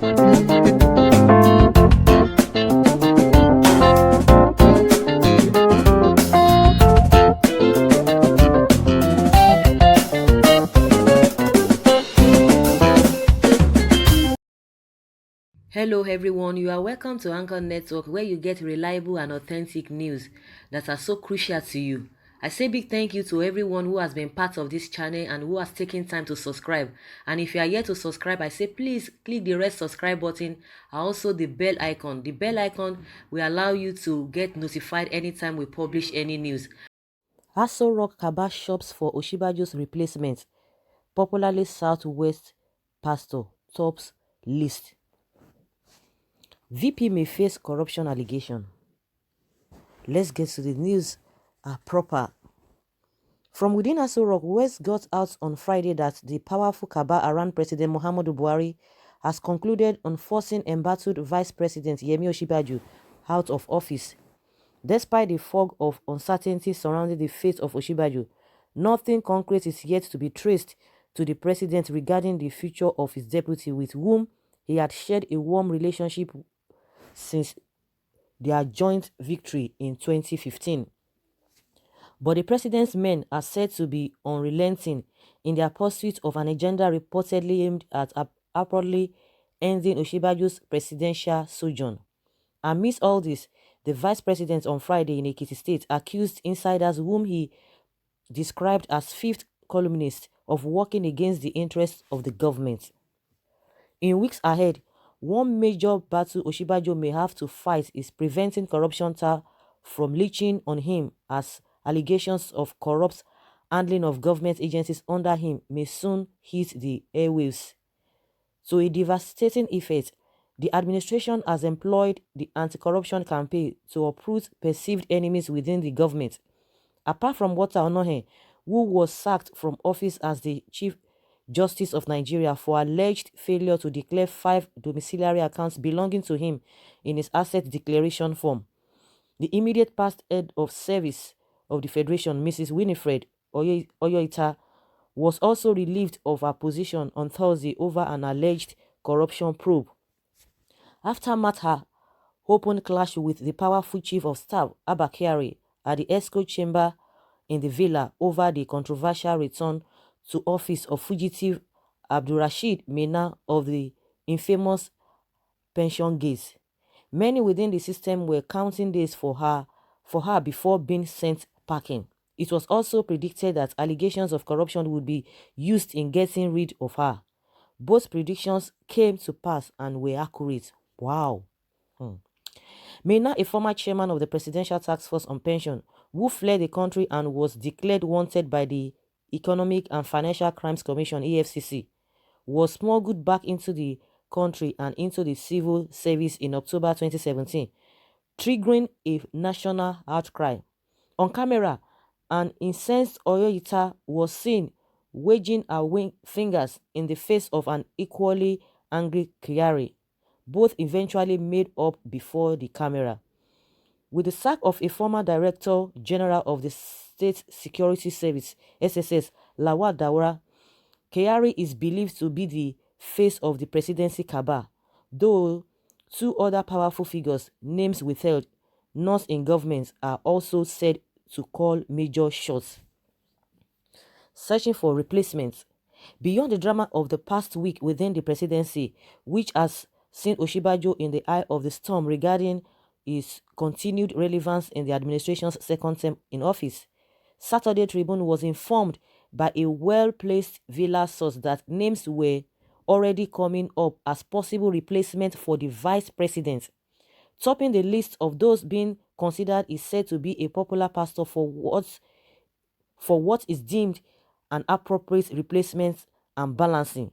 Hello, everyone. You are welcome to Anchor Network, where you get reliable and authentic news that are so crucial to you. I say big thank you to everyone who has been part of this channel and who has taken time to subscribe. And if you are yet to subscribe, I say please click the red subscribe button and also the bell icon. The bell icon will allow you to get notified anytime we publish any news. Aso Rock Cabal shops for Osinbajo's replacement, popularly Southwest pastor, tops list. VP may face corruption allegation. Let's get to the news proper. From within Aso Rock, West got out on Friday that the powerful cabal around President Muhammadu Buhari has concluded on forcing embattled Vice President Yemi Osinbajo out of office. Despite the fog of uncertainty surrounding the fate of Osinbajo, nothing concrete is yet to be traced to the president regarding the future of his deputy, with whom he had shared a warm relationship since their joint victory in 2015. But the president's men are said to be unrelenting in their pursuit of an agenda reportedly aimed at abruptly ending Osinbajo's presidential sojourn. Amidst all this, the vice president on Friday in Ekiti State accused insiders whom he described as fifth columnists of working against the interests of the government. In weeks ahead, one major battle Osinbajo may have to fight is preventing corruption tar from leaching on him, as allegations of corrupt handling of government agencies under him may soon hit the airwaves. To a devastating effect, the administration has employed the anti-corruption campaign to uproot perceived enemies within the government. Apart from Walter Onohe, who was sacked from office as the Chief Justice of Nigeria for alleged failure to declare 5 domiciliary accounts belonging to him in his asset declaration form, the immediate past head of service of the Federation, Mrs. Winifred Oyoita, was also relieved of her position on Thursday over an alleged corruption probe. After her open clash with the powerful Chief of Staff, Abba Kyari, at the Esco chamber in the villa over the controversial return to office of fugitive Abdulrasheed Mena of the infamous pension gaze. Many within the system were counting days for her before being sent packing. It was also predicted that allegations of corruption would be used in getting rid of her. Both predictions came to pass and were accurate. Wow. Mena, a former chairman of the Presidential Task Force on Pension, who fled the country and was declared wanted by the Economic and Financial Crimes Commission (EFCC), was smuggled back into the country and into the civil service in October 2017, triggering a national outcry. On camera, an incensed Oyoita was seen wedging her fingers in the face of an equally angry Kyari. Both eventually made up before the camera. With the sack of a former Director General of the State Security Service (SSS), Lawal Daura, Kyari is believed to be the face of the presidency cabal, though two other powerful figures, names withheld, not in government, are also said to call major shots. Searching for replacements. Beyond the drama of the past week within the presidency, which has seen Osinbajo in the eye of the storm regarding his continued relevance in the administration's second term in office, Saturday Tribune was informed by a well-placed Villa source that names were already coming up as possible replacement for the vice president. Topping the list of those being considered is said to be a popular pastor for what is deemed an appropriate replacement and balancing.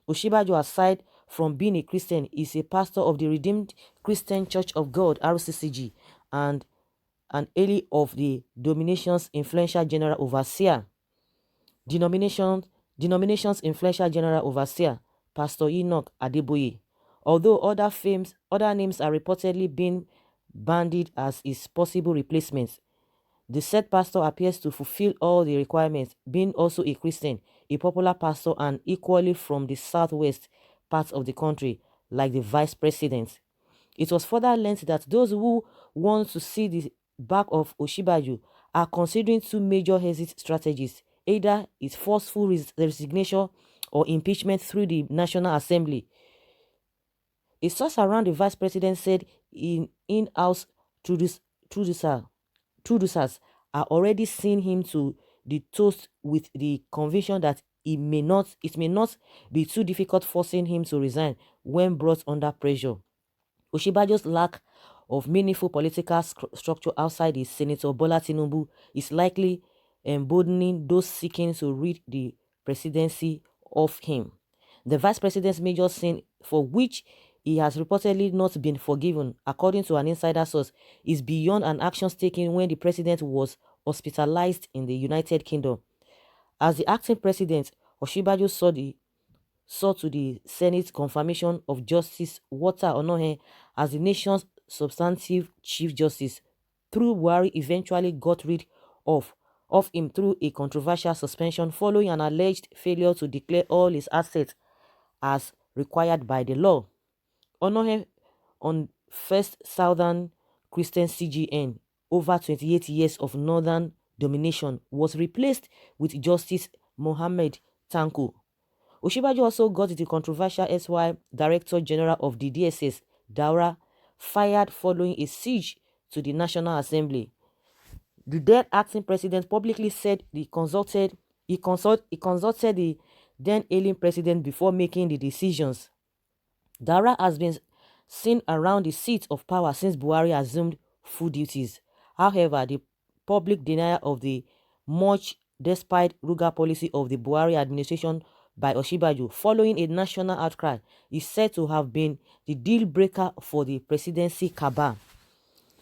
Osinbajo, aside from being a Christian, is a pastor of the Redeemed Christian Church of God (RCCG) and an ally of the denomination's influential general overseer. Denomination's influential general overseer, Pastor Enoch Adeboye. Although other names are reportedly being bandied as his possible replacements, the said pastor appears to fulfill all the requirements, being also a Christian, a popular pastor, and equally from the southwest part of the country, like the vice president. It was further learned that those who want to see the back of Osinbajo are considering two major exit strategies, either his forceful resignation or impeachment through the National Assembly. A source around the vice president said in-house producers are already seeing him to the toast with the conviction that it may not be too difficult forcing him to resign when brought under pressure. Osinbajo's lack of meaningful political structure outside his Senator Bola Tinubu is likely emboldening those seeking to rid the presidency of him. The vice president's major sin, for which he has reportedly not been forgiven, according to an insider source, is beyond an actions taken when the president was hospitalized in the United Kingdom. As the acting president, Osinbajo saw to the Senate confirmation of Justice Walter Onohe as the nation's substantive Chief Justice, through Buhari eventually got rid of, of him through a controversial suspension following an alleged failure to declare all his assets as required by the law. Onohe, on First Southern Christian CGN, over 28 years of northern domination, was replaced with Justice Mohammed Tanko. Osinbajo also got the controversial SY Director General of the DSS, Daura, fired following a siege to the National Assembly. The then acting president publicly said he consulted the then ailing president before making the decisions. Daura has been seen around the seat of power since Buhari assumed full duties. However, the public denial of the much despite Ruga policy of the Buhari administration by Osinbajo following a national outcry is said to have been the deal breaker for the presidency cabal.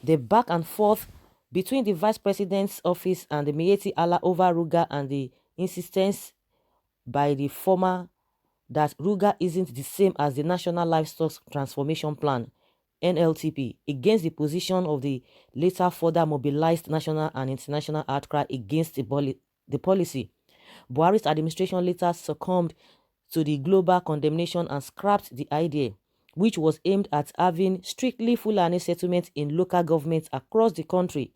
The back and forth between the vice president's office and the Miyetti Allah over Ruga and the insistence by the former that Ruga isn't the same as the National Livestock Transformation Plan (NLTP) against the position of the later further mobilized national and international outcry against the policy. Buhari's administration later succumbed to the global condemnation and scrapped the idea, which was aimed at having strictly Fulani settlements in local governments across the country.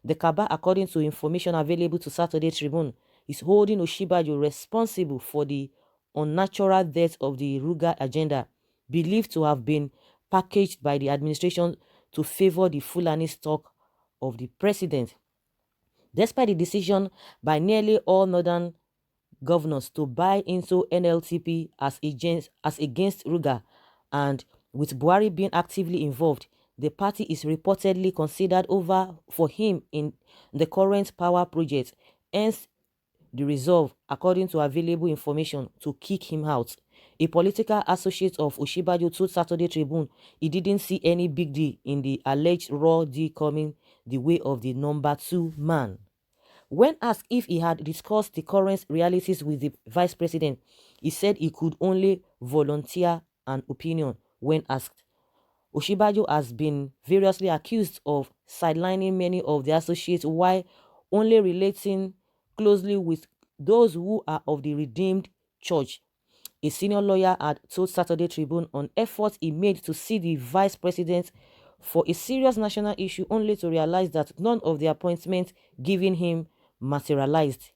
The cabal, according to information available to Saturday Tribune, is holding Osinbajo responsible for the unnatural death of the Ruga agenda, believed to have been packaged by the administration to favor the Fulani stock of the president. Despite the decision by nearly all northern governors to buy into NLTP as against Ruga, and with Buhari being actively involved, the party is reportedly considered over for him in the current power project, hence the resolve, according to available information, to kick him out. A political associate of Osinbajo told Saturday Tribune he didn't see any big deal in the alleged raw deal coming the way of the number two man. When asked if he had discussed the current realities with the vice president, he said he could only volunteer an opinion when asked. Osinbajo has been variously accused of sidelining many of the associates while only relating closely with those who are of the Redeemed Church. A senior lawyer had told Saturday Tribune on efforts he made to see the vice president for a serious national issue, only to realize that none of the appointments given him materialized.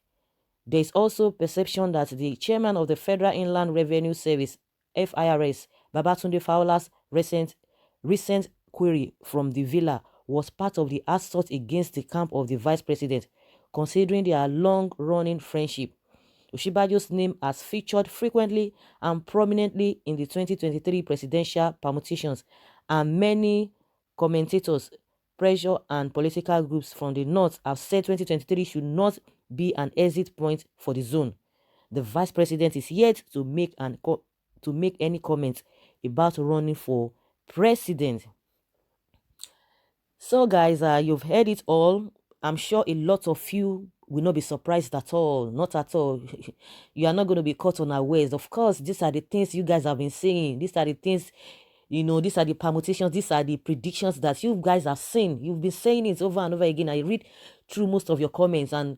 There is also perception that the chairman of the Federal Inland Revenue Service (FIRS), Babatunde Fowler's recent query from the Villa was part of the assault against the camp of the vice president, considering their long-running friendship. Osinbajo's name has featured frequently and prominently in the 2023 presidential permutations, and many commentators, pressure and political groups from the north have said 2023 should not be an exit point for the zone. The vice president is yet to make any comments about running for president. So guys, you've heard it all. I'm sure a lot of you will not be surprised at all. Not at all. You are not going to be caught unawares. Of course, these are the things you guys have been saying. These are the things, these are the permutations. These are the predictions that you guys have seen. You've been saying it over and over again. I read through most of your comments, and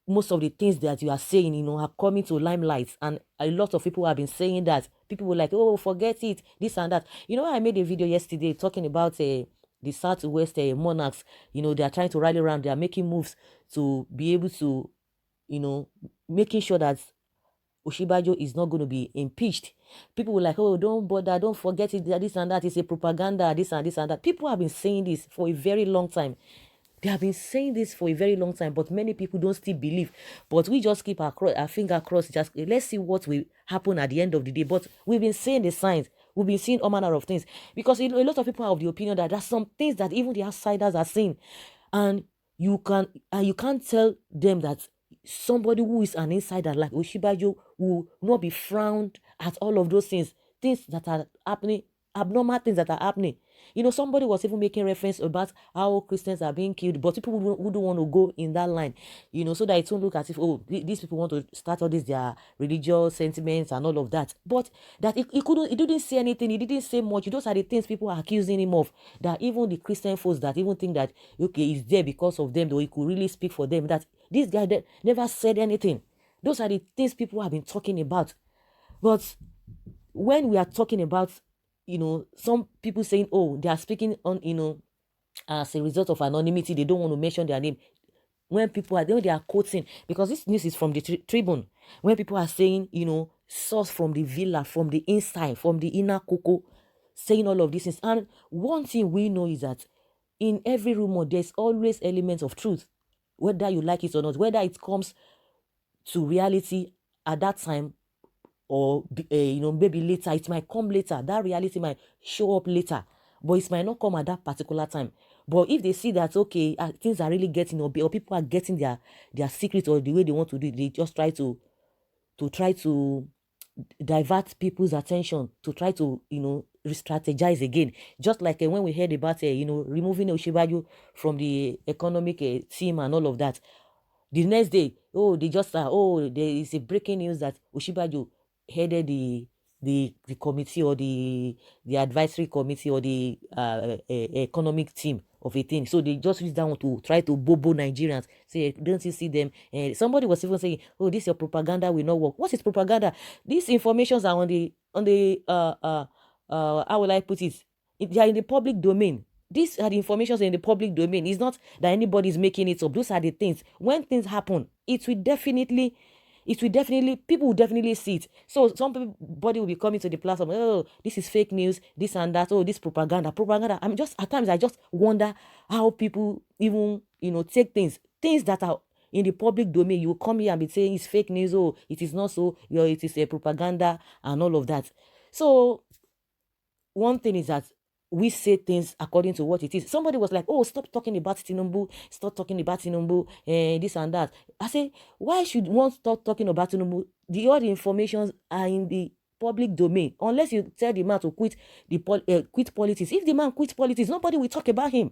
most of the things that you are saying, are coming to limelight, and a lot of people have been saying that. People were like, oh, forget it, this and that. I made a video yesterday talking about the Southwest monarchs. They are trying to rally around. They are making moves to be able to, making sure that Osinbajo is not going to be impeached. People were like, oh, don't bother, don't forget it, this and that is a propaganda, this and this and that. People have been saying this for a very long time. They have been saying this for a very long time, but many people don't still believe. But we just keep our finger crossed. Just let's see what will happen at the end of the day. But we've been seeing the signs. We've been seeing all manner of things. Because a lot of people are of the opinion that there's some things that even the outsiders are seeing. And you can't tell them that somebody who is an insider like Osinbajo will not be frowned at all of those things that are happening, abnormal things that are happening. Somebody was even making reference about how Christians are being killed, but people wouldn't want to go in that line, so that it won't look as if, oh, these people want to start all this, their religious sentiments and all of that. But that he didn't say anything, he didn't say much. Those are the things people are accusing him of, that even the Christian folks that even think that, okay, he's there because of them, or he could really speak for them, that this guy never said anything. Those are the things people have been talking about. But when we are talking about, some people saying, oh, they are speaking on, as a result of anonymity, they don't want to mention their name. When they are quoting, because this news is from the Tribune, when people are saying, source from the villa, from the inside, from the inner cocoa, saying all of these things. And one thing we know is that in every rumor, there's always elements of truth, whether you like it or not, whether it comes to reality at that time, or maybe later. It might come later. That reality might show up later, but it might not come at that particular time. But if they see that, okay, things are really getting, or people are getting their secret, or the way they want to do it, they just try to divert people's attention, to try to re-strategize again. Just like when we heard about removing Osinbajo from the economic team and all of that. The next day, oh, they just there is a breaking news that Osinbajo headed the committee, or the advisory committee, or the economic team of a thing. So they just use that one to try to bobo Nigerians. Say, don't you see them? Somebody was even saying, oh, this your propaganda will not work. What is propaganda? These informations are on the how will I put it? They are in the public domain. These are the informations in the public domain. It's not that anybody is making it up. Those are the things. When things happen, people will definitely see it. So somebody will be coming to the platform, oh, this is fake news, this and that, oh, this propaganda. At times I just wonder how people even, take things that are in the public domain. You will come here and be saying it's fake news, oh, it is not so, it is a propaganda and all of that. So one thing is that we say things according to what it is. Somebody was like, oh, stop talking about Tinubu, this and that. I say, why should one stop talking about Tinubu? All the informations are in the public domain, unless you tell the man to quit politics. If the man quits politics, nobody will talk about him.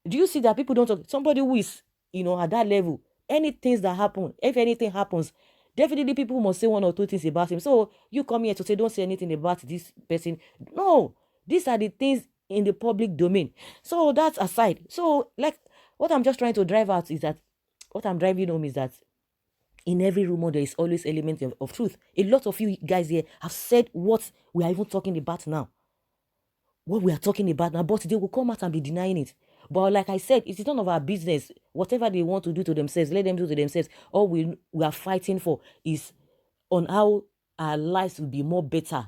Do you see that people don't talk? Somebody who is, at that level, if anything happens, definitely people must say one or two things about him. So you come here to say, don't say anything about this person. No, these are the things in the public domain. So that's aside. So, like, what I'm just trying to drive out is that, what I'm driving home is that in every rumor, there is always element of truth. A lot of you guys here have said what we are even talking about now. What we are talking about now, but they will come out and be denying it. But like I said, it is none of our business. Whatever they want to do to themselves, let them do to themselves. All we are fighting for is on how our lives will be more better.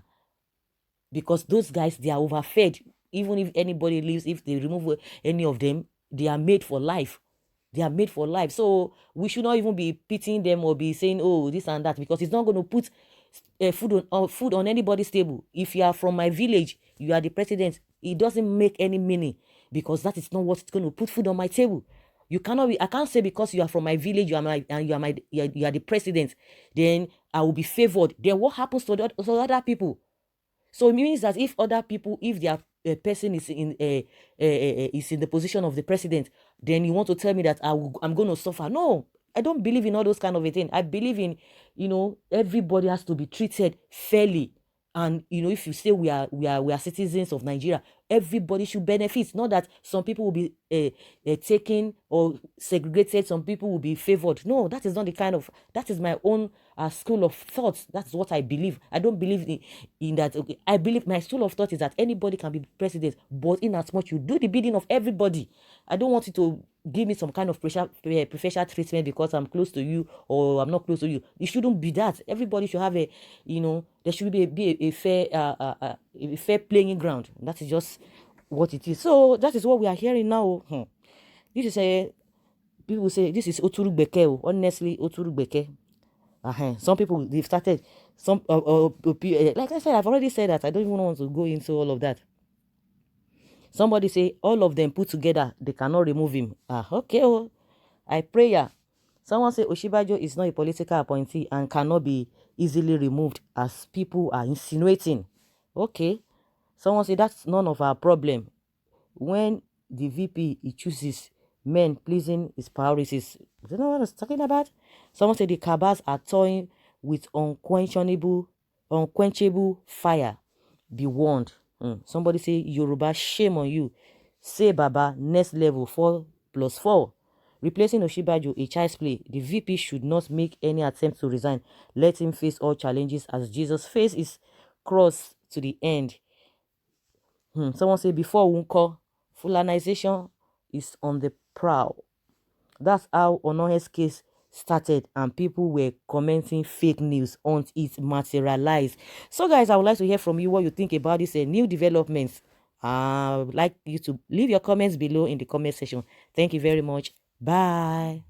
Because those guys, they are overfed. Even if anybody leaves, if they remove any of them, they are made for life. They are made for life. So we should not even be pitying them or be saying, oh, this and that, because it's not going to put food on anybody's table. If you are from my village, you are the president, it doesn't make any meaning, because that is not what's going to put food on my table. You cannot I can't say because you are from my village, you are the president, then I will be favored. Then what happens to other people? So it means that if their person is in the position of the president, then you want to tell me that I'm going to suffer. No, I don't believe in all those kind of a thing. I believe in, everybody has to be treated fairly And if you say we are citizens of Nigeria, everybody should benefit. Not that some people will be taken or segregated, some people will be favored. No, that is not the kind of, that is my own school of thought. That's what I believe. I don't believe in that. Okay, I believe my school of thought is that anybody can be president, but in as much you do the bidding of everybody. I don't want you to give me some kind of preferential treatment because I'm close to you or I'm not close to you. It shouldn't be that. Everybody should have there should be a fair a fair playing ground. That is just what it is. So that is what we are hearing now. This is people say this is Oturugbeke. Honestly, Oturugbeke. Some people, they've started some like I said, I've already said that. I don't even want to go into all of that. Somebody say all of them put together, they cannot remove him. Okay. Oh, I pray ya. Someone say Osinbajo is not a political appointee and cannot be easily removed as people are insinuating. Okay. Someone say that's none of our problem. When the VP he chooses men pleasing his priorities. Do you know what I was talking about? Someone said the Cabals are toying with unquenchable fire. Be warned. Somebody say Yoruba, shame on you. Say Baba, next level 4+4. Replacing Osinbajo, a child's play. The VP should not make any attempt to resign. Let him face all challenges as Jesus faced his cross to the end. Someone say before Unko, Fulanization is on the prowl. That's how Onohe's case started and people were commenting fake news on it materialized. So guys, I would like to hear from you what you think about this new developments. I would like you to leave your comments below in the comment section. Thank you very much. Bye.